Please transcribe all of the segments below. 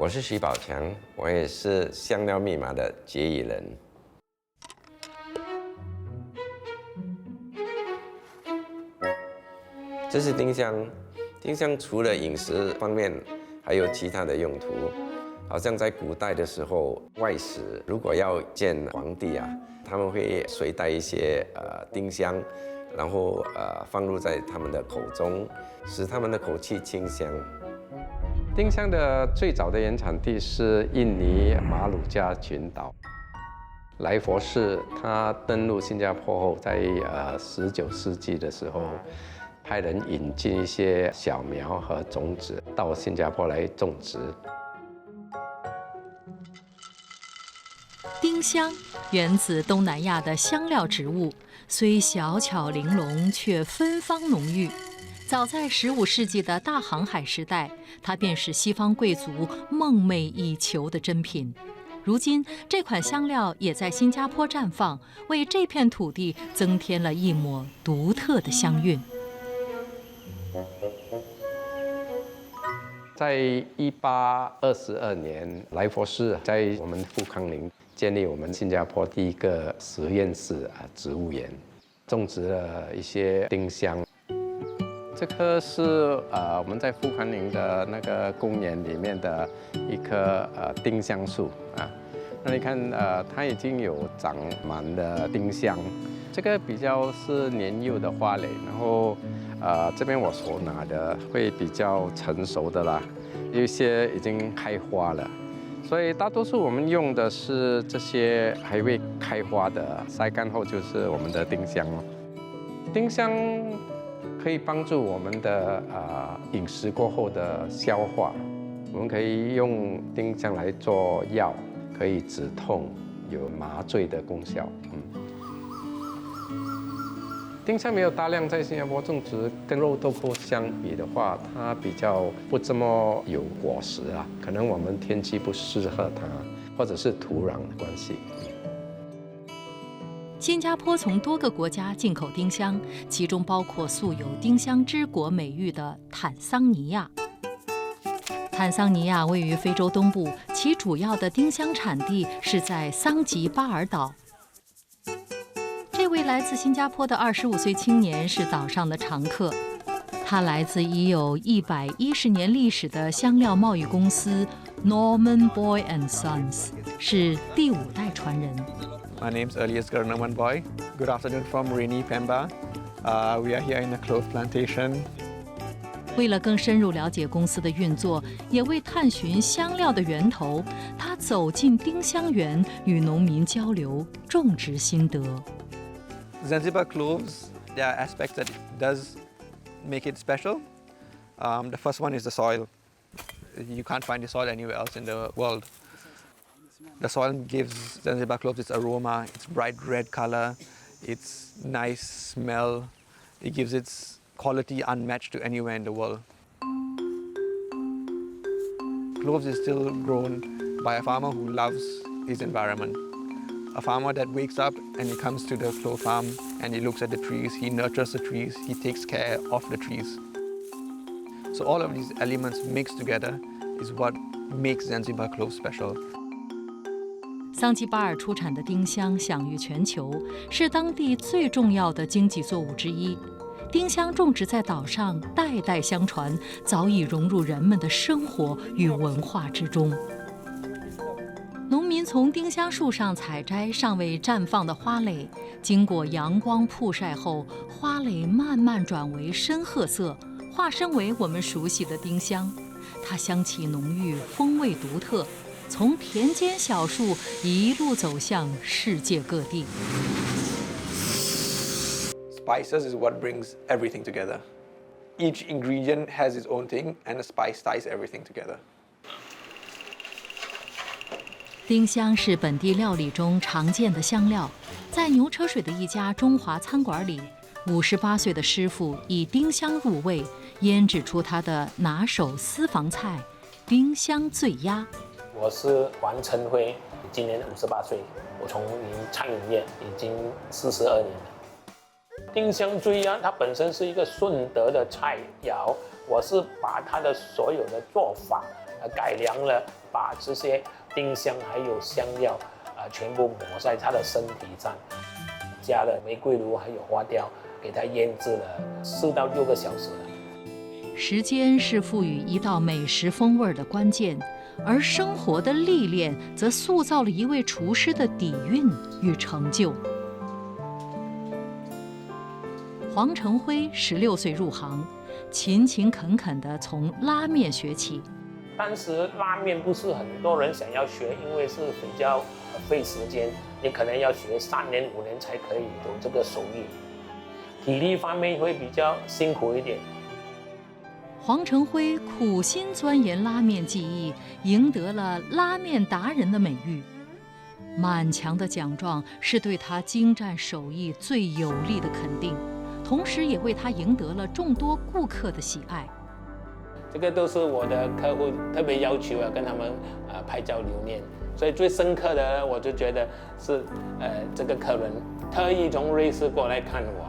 我是徐宝强，我也是香料密码的结语人。这是丁香，丁香除了饮食方面，还有其他的用途。好像在古代的时候，外使如果要见皇帝啊，他们会随带一些丁香，然后放入在他们的口中，使他们的口气清香。丁香的最早的原产地是印尼马鲁加群岛。莱佛士他登陆新加坡后，在19世纪的时候，派人引进一些小苗和种子到新加坡来种植。丁香源自东南亚的香料植物，虽小巧玲珑，却芬芳浓郁。早在15世纪的大航海时代，它便是西方贵族梦寐以求的珍品。如今，这款香料也在新加坡绽放，为这片土地增添了一抹独特的香韵。在1822年，莱佛士在我们富康陵建立我们新加坡第一个实验室植物园，种植了一些丁香。这棵是我们在富康陵的那个公园里面的一棵丁香树啊。那你看它已经有长满了丁香，这个比较是年幼的花蕾，然后这边我所拿的会比较成熟的啦，有一些已经开花了。所以大多数我们用的是这些还未开花的，晒干后就是我们的丁香了。丁香可以帮助我们的饮食过后的消化，我们可以用丁香来做药，可以止痛，有麻醉的功效。丁香没有大量在新加坡种植，跟肉豆蔻相比的话，它比较不这么有果实啊，可能我们天气不适合它，或者是土壤的关系。新加坡从多个国家进口丁香，其中包括素有“丁香之国”美誉的坦桑尼亚。坦桑尼亚位于非洲东部，其主要的丁香产地是在桑吉巴尔岛。这位来自新加坡的25岁青年是岛上的常客，他来自已有110年历史的香料贸易公司 Norman Boy and Sons， 是第5代传人。My name is Elias Garnaman Boy. Good afternoon from rainy Pemba. We are here in a clove plantation. 为了更深入了解公司的运作，也为探寻香料的源头，他走进丁香园，与农民交流种植心得。Zanzibar cloves, there are aspects that does make it special. The first one is the soil. You can't find the soil anywhere else in the world. The soil gives Zanzibar cloves its aroma, its bright red color, its nice smell. It gives its quality unmatched to anywhere in the world. Cloves is still grown by a farmer who loves his environment. A farmer that wakes up and he comes to the clove farm and he looks at the trees, he nurtures the trees, he takes care of the trees. So all of these elements mixed together is what makes Zanzibar clove special. 桑吉巴尔出产的丁香享誉全球，是当地最重要的经济作物之一。丁香种植在岛上，代代相传，早已融入人们的生活与文化之中。农民从丁香树上采摘尚未绽放的花蕾，经过阳光曝晒后，花蕾慢慢转为深褐色，化身为我们熟悉的丁香。它香气浓郁，风味独特。从田间小树一路走向世界各地。Spices is what brings everything together. Each ingredient has its own thing, and the spice ties everything together. 丁香是本地料理中常见的香料，在牛车水的一家中华餐馆里，58岁的师傅以丁香入味，腌制出他的拿手私房菜——丁香醉鸭。我是王晨辉，今年58岁，我从事餐饮业已经42年了。丁香醉鸭它本身是一个顺德的菜肴，我是把它的所有的做法改良了，把这些丁香还有香料全部抹在他的身体上，加了玫瑰露还有花雕，给它腌制了4到6个小时了。时间是赋予一道美食风味的关键，而生活的历练则塑造了一位厨师的底蕴与成就。黄成辉16岁入行，勤勤恳恳地从拉面学起。当时拉面不是很多人想要学，因为是比较费时间，你可能要学3年5年才可以有这个手艺，体力方面会比较辛苦一点。黄成辉苦心钻研拉面技艺，赢得了拉面达人的美誉。满墙的奖状是对他精湛手艺最有力的肯定，同时也为他赢得了众多顾客的喜爱。这个都是我的客户特别要求跟他们拍照留念，所以最深刻的我就觉得是这个客人特意从瑞士过来看我，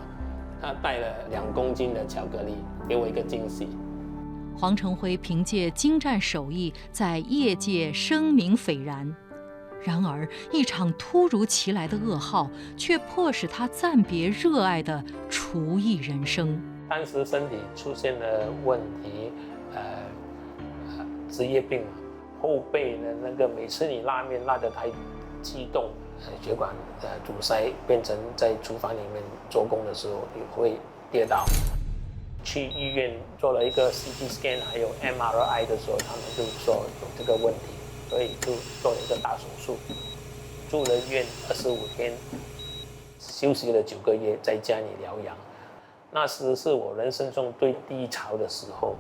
他带了2公斤的巧克力给我一个惊喜。黄成辉凭借精湛手艺在业界声名斐然，然而一场突如其来的噩耗却迫使他暂别热爱的厨艺人生。当时身体出现了问题，职业病嘛，后背的那个每次你拉面拉得太激动，血管阻塞，变成在厨房里面做工的时候你会跌倒。去医院做了一个 CT scan 还有 MRI 的时候，他们就说有这个问题，所以就做了一个大手术，住了院25天，休息了9个月，在家里疗养。那时是我人生中最低潮的时候。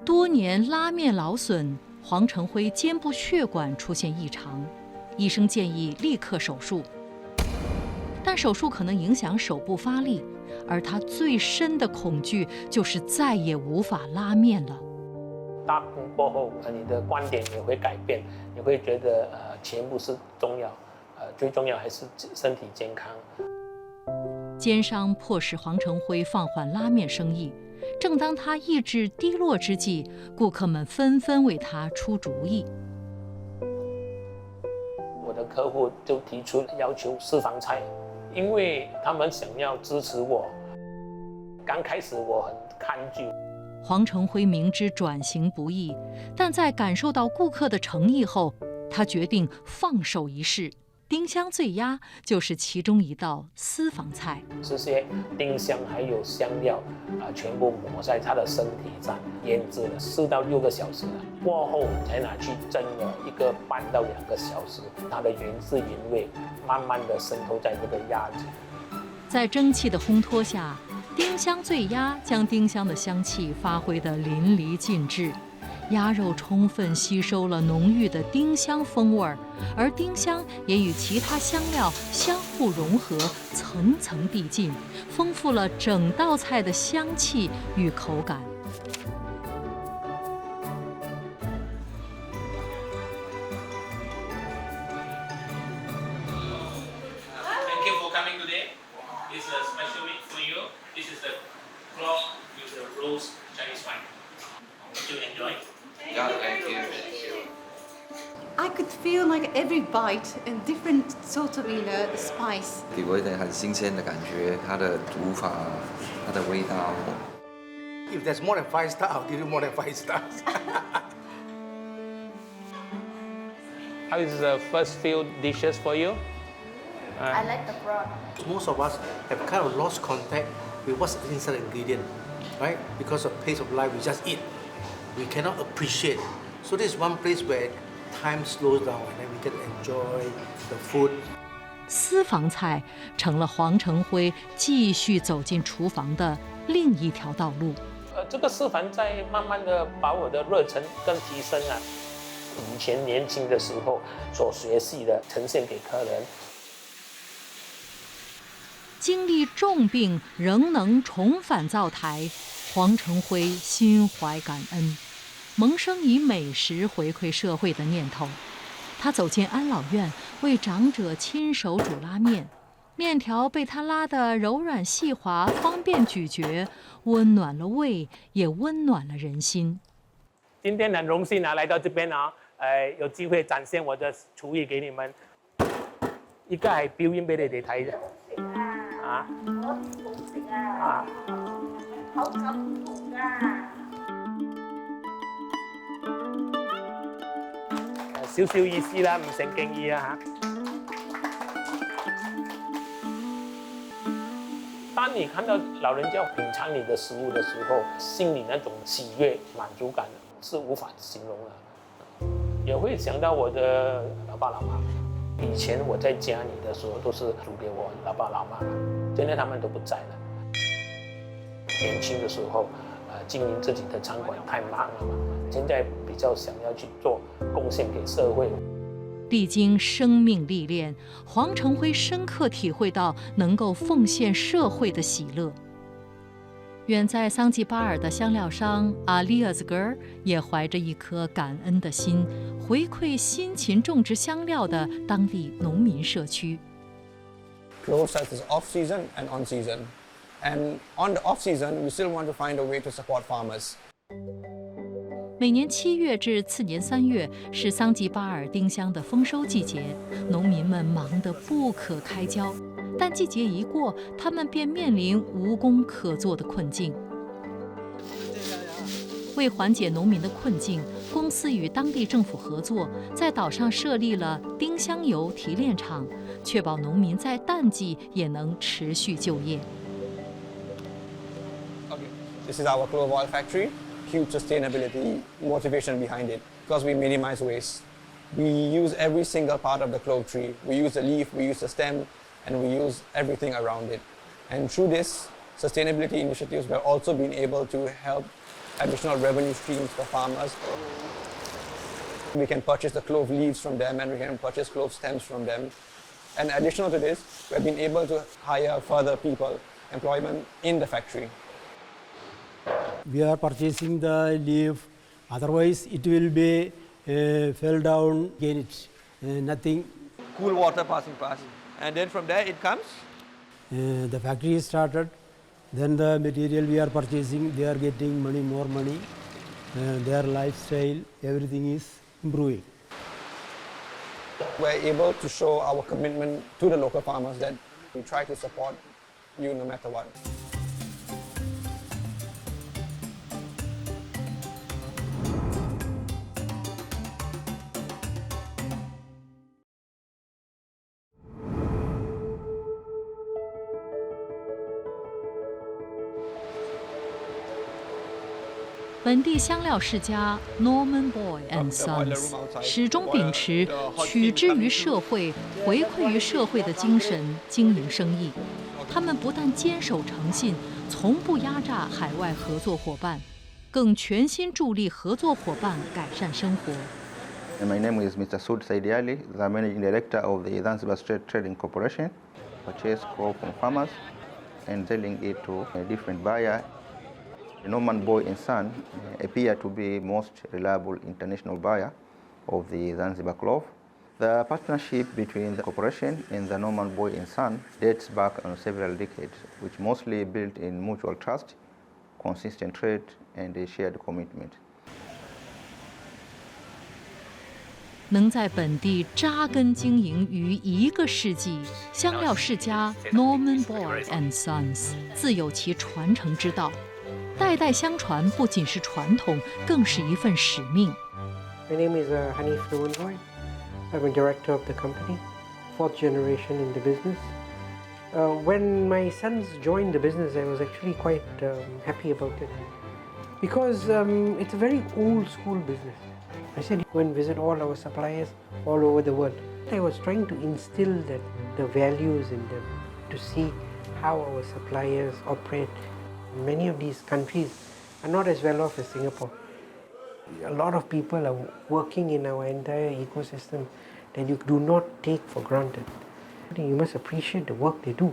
多年拉面劳损，黄成辉肩部血管出现异常，医生建议立刻手术。但手术可能影响手部发力，而他最深的恐惧就是再也无法拉面了。大病过后，你的观点也会改变，你会觉得钱不是重要，最重要还是身体健康。肩伤迫使黄成辉放缓拉面生意。正当他意志低落之际，顾客们纷纷为他出主意。我的客户就提出要求私房菜，因为他们想要支持我。刚开始我很抗拒。黄成辉明知转型不易，但在感受到顾客的诚意后，他决定放手一试。丁香醉鸭就是其中一道私房菜。这些丁香还有香料全部抹在他的身体上，腌制了4到6个小时了。过后才拿去蒸了1个半到2个小时，它的原汁原味慢慢的渗透在这个鸭子。在蒸汽的烘托下，丁香醉鸭将丁香的香气发挥得淋漓尽致。鸭肉充分吸收了浓郁的丁香风味，而丁香也与其他香料相互融合，层层递进，丰富了整道菜的香气与口感。Thank you for coming today. It's a special week for you. This is the cloth with the roast Chinese wine. Did you enjoy? Yeah, thank you. I could feel like every bite a different sort of, spice. 给我一点很新鲜的感觉，它的煮法，它的味道。If there's more than 5 stars, I'll give you more than 5 stars. How is the first few dishes for you? I like the broth. Most of us have kind of lost contact with what's inside the ingredient, right? Because of pace of life, we just eat. We cannot appreciate. So this is one place where time slows down and then we get to enjoy the food. 私房菜成了黄成辉继续走进厨房的另一条道路。这个私房菜慢慢的把我的热忱更提升啊。以前年轻的时候所学习的呈现给客人。经历重病仍能重返灶台，黄成辉心怀感恩，萌生以美食回馈社会的念头。他他走进安老院，为长者亲手煮拉面，面条被他拉得柔软细滑，方便咀嚼，温暖了胃，也温暖了人心。今天很荣幸来到这边有機會展現我的廚藝給你們。依家係表演俾你哋睇啫。啊！我冇食啊！口感唔同㗎。少少意思啦，唔成敬意啊嚇。當你看到老人家品嘗你的食物的時候，心裡那種喜悅、滿足感是無法形容的。也會想到我的老爸老媽。以前我在家裡的時候，都是煮給我老爸老媽，現在他們都不在了。年輕的時候，經營自己的餐館太忙了嘛，現在比較想要去做貢獻給社會。歷經生命歷練，黃成輝深刻體會到能夠奉獻社會的喜樂。遠在桑吉巴爾的香料商阿利亞茲格爾也懷着一顆感恩的心，回饋辛勤種植香料的當地農民社區。Cloves has this off season and on season, and on the off season, we still want to find a way to support farmers. 每年7月至次年3月是桑吉巴尔丁香的丰收季节，农民们忙得不可开交。但季节一过，他们便面临无工可做的困境。为缓解农民的困境，公司与当地政府合作，在岛上设立了丁香油提炼厂，确保农民在淡季也能持续就业。This is our clove oil factory. Huge sustainability motivation behind it because we minimize waste. We use every single part of the clove tree. We use the leaf, we use the stem, and we use everything around it. And through this sustainability initiatives, we've also been able to help additional revenue streams for farmers. We can purchase the clove leaves from them, and we can purchase clove stems from them. And additional to this, we've been able to hire further people, employment in the factory. We are purchasing the leaf, otherwise it will be fell down again. It's nothing. Cool water passing past. And then from there it comes? The factory is started, then the material we are purchasing, they are getting money, more money, their lifestyle, everything is improving. We're able to show our commitment to the local farmers that we try to support you no matter what. 本地香料世家 Norman Boy and Sons 始终秉持取之于社会、回馈于社会的精神经营生意。他们不但坚守诚信，从不压榨海外合作伙伴，更全心助力合作伙伴改善生活。My name is Mr. Sud Saidi Ali, the Managing Director of the Zanzibar State Trading Corporation. Purchase crop from farmers and selling it to a different buyer. Norman Boy and Son appear to be most reliable international buyer of the Zanzibar clove. The partnership between the corporation and the Norman Boy and Son dates back on several decades, which mostly built in mutual trust, consistent trade, and a shared commitment. 能在本地扎根经营于1个世纪，香料世家 Norman Boy and Sons 自有其传承之道。代代相传不仅是传统，更是一份使命。My name is Hanif Norman Boy. I'm a director of the company, 4th generation in the business. When my sons joined the business, I was actually quite happy about it because it's a very old school business. I said, go and visit all our suppliers all over the world. I was trying to instill the values in them to see how our suppliers operate. Many of these countries are not as well off as Singapore. A lot of people are working in our entire ecosystem that you do not take for granted. You must appreciate the work they do.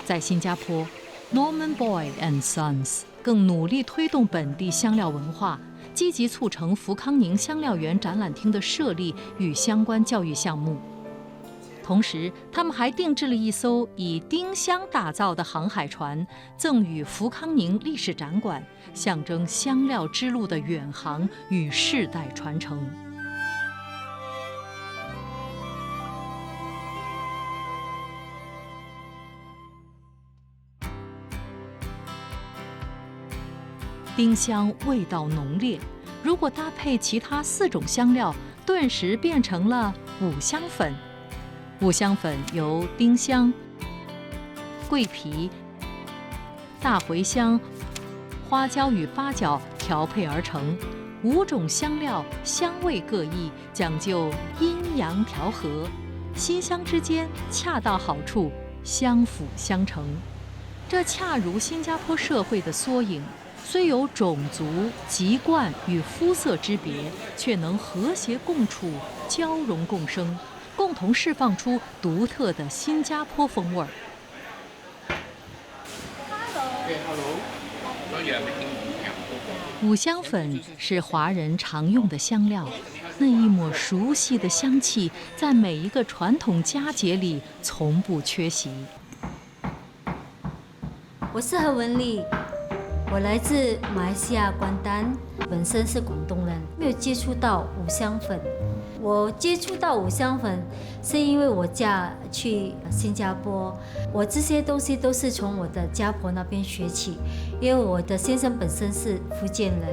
在新加坡 ，Norman Boy and Sons 更努力推动本地香料文化，积极促成福康宁香料园展览厅的设立与相关教育项目。同时，他们还定制了一艘以丁香打造的航海船，赠予福康宁历史展馆，象征香料之路的远航与世代传承。丁香味道浓烈，如果搭配其他4种香料，顿时变成了五香粉。五香粉由丁香、桂皮、大茴香、花椒与八角调配而成，5种香料香味各异，讲究阴阳调和，辛香之间恰到好处，相辅相成。这恰如新加坡社会的缩影，虽有种族、籍贯与肤色之别，却能和谐共处、交融共生，共同释放出独特的新加坡风味儿。五香粉是华人常用的香料，那一抹熟悉的香气，在每一个传统佳节里从不缺席。我是何文丽，我来自马来西亚关丹，本身是广东人，没有接触到五香粉。我接触到五香粉，是因为我嫁去新加坡，我这些东西都是从我的家婆那边学起，因为我的先生本身是福建人。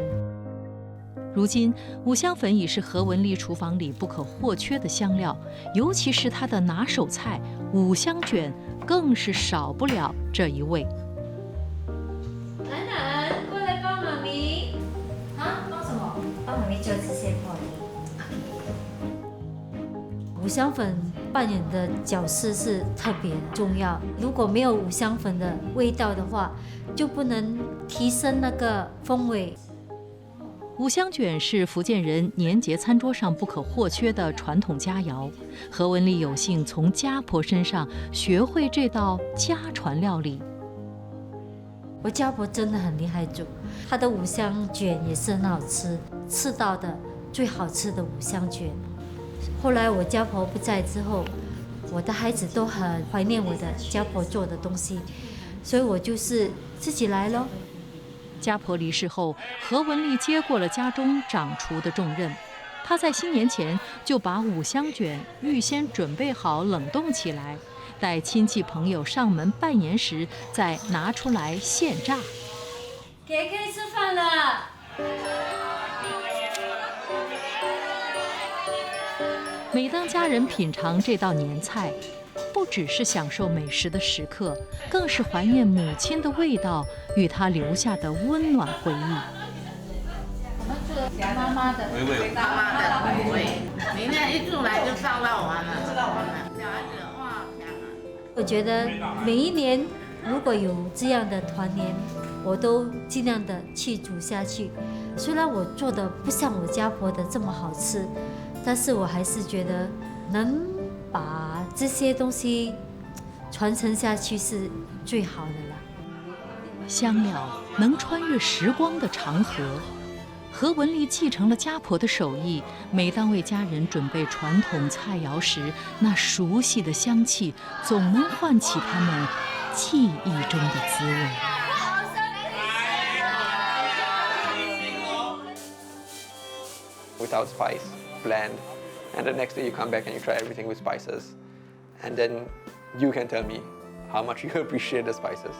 如今，五香粉已是何文丽厨房里不可或缺的香料，尤其是她的拿手菜五香卷，更是少不了这一味。楠楠，过来帮妈咪。啊，帮什么？帮妈咪做这些破例。五香粉扮演的角色是特别重要，如果没有五香粉的味道的话，就不能提升那个风味。五香卷是福建人年节餐桌上不可或缺的传统佳肴。何文丽有幸从家婆身上学会这道家传料理。我家婆真的很厉害煮，她的五香卷也是很好吃，吃到的最好吃的五香卷。后来我家婆不在之后，我的孩子都很怀念我的家婆做的东西，所以我就是自己来咯。家婆离世后，何文丽接过了家中掌厨的重任。她在新年前就把五香卷预先准备好冷冻起来，待亲戚朋友上门拜年时再拿出来现炸。可以吃饭了。每当家人品尝这道年菜，不只是享受美食的时刻，更是怀念母亲的味道与她留下的温暖回忆。我们做妈妈的，妈妈的口味，你那一出来就烧到完了，小孩子哇香啊！我觉得每一年如果有这样的团年，我都尽量的去煮下去。虽然我做的不像我家婆的这么好吃，但是我还是觉得能把这些东西传承下去是最好的了。香料能穿越时光的长河。何文丽继承了家婆的手艺，每当为家人准备传统菜肴时，那熟悉的香气总能唤起他们记忆中的滋味。Without spice, bland, and the next day you come back and you try everything with spices, and then you can tell me how much you appreciate the spices.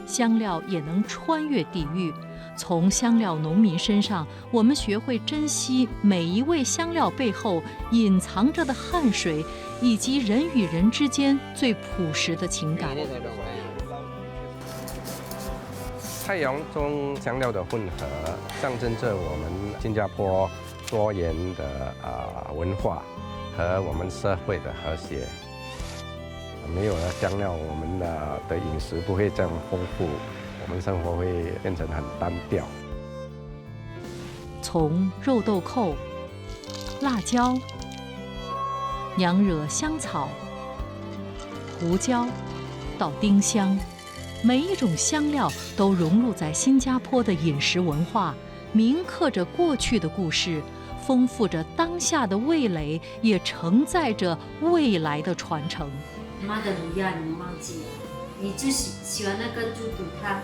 香料也能穿越地域。从香料农民身上，我们学会珍惜每一味香料背后隐藏着的汗水，以及人与人之间最朴实的情感。菜肴中香料的混合，象征着我们新加坡多元的文化和我们社会的和谐。没有了香料，我们的饮食不会这样丰富，我们生活会变成很单调。从肉豆蔻、辣椒、娘惹香草、胡椒到丁香，每一种香料都融入在新加坡的饮食文化，铭刻着过去的故事，丰富着当下的味蕾，也承载着未来的传承。妈的卤鸭你忘记了，你就喜欢那个猪肚汤。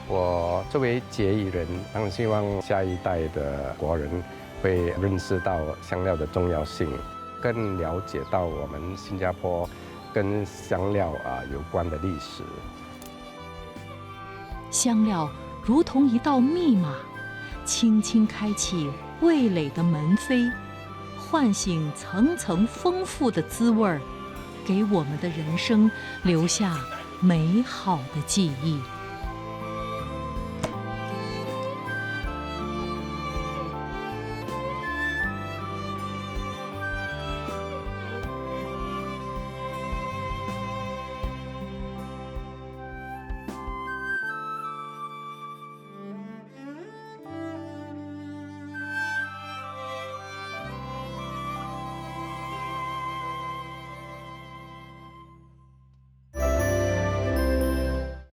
我作为捷裔人，当然希望下一代的国人会认识到香料的重要性，更了解到我们新加坡跟香料有关的历史。香料如同一道密码，轻轻开启味蕾的门扉，唤醒层层丰富的滋味儿，给我们的人生留下美好的记忆。